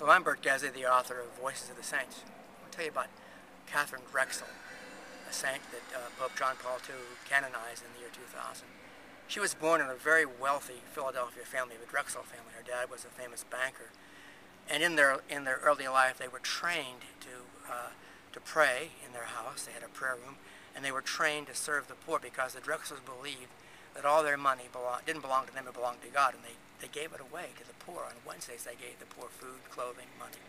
Well, I'm Bert Geze, the author of Voices of the Saints. I'll tell you about Katharine Drexel, a saint that Pope John Paul II canonized in the year 2000. She was born in a very wealthy Philadelphia family, the Drexel family. Her dad was a famous banker. And in their early life, they were trained to pray in their house. They had a prayer room, and they were trained to serve the poor because the Drexels believed that all their money didn't belong to them, it belonged to God, and they gave it away to the poor. On Wednesdays, they gave the poor food, clothing, money.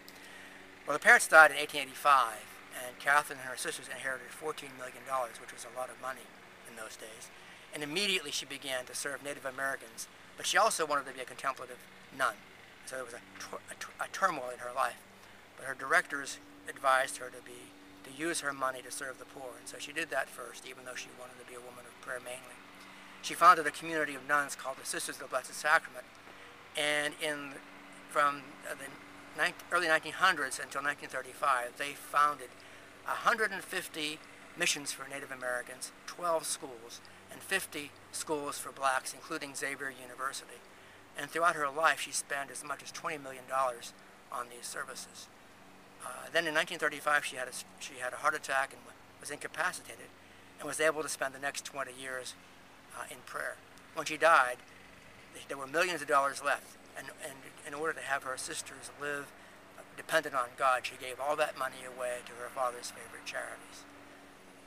Well, the parents died in 1885, and Catherine and her sisters inherited $14 million, which was a lot of money in those days. And immediately she began to serve Native Americans, but she also wanted to be a contemplative nun. So there was a turmoil in her life. But her directors advised her to use her money to serve the poor, and so she did that first, even though she wanted to be a woman of prayer mainly. She founded a community of nuns called the Sisters of the Blessed Sacrament, and from the early 1900s until 1935, they founded 150 missions for Native Americans, 12 schools, and 50 schools for blacks, including Xavier University. And throughout her life, she spent as much as $20 million on these services. Then in 1935, she had a heart attack and was incapacitated, and was able to spend the next 20 years in prayer. When she died, there were millions of dollars left, and in order to have her sisters live dependent on God, she gave all that money away to her father's favorite charities.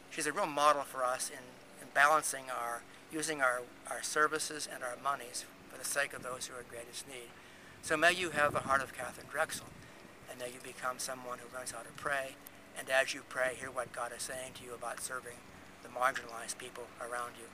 She's a real model for us in balancing using our services and our monies for the sake of those who are in greatest need. So may you have the heart of Katharine Drexel, and may you become someone who learns how to pray, and as you pray, hear what God is saying to you about serving the marginalized people around you.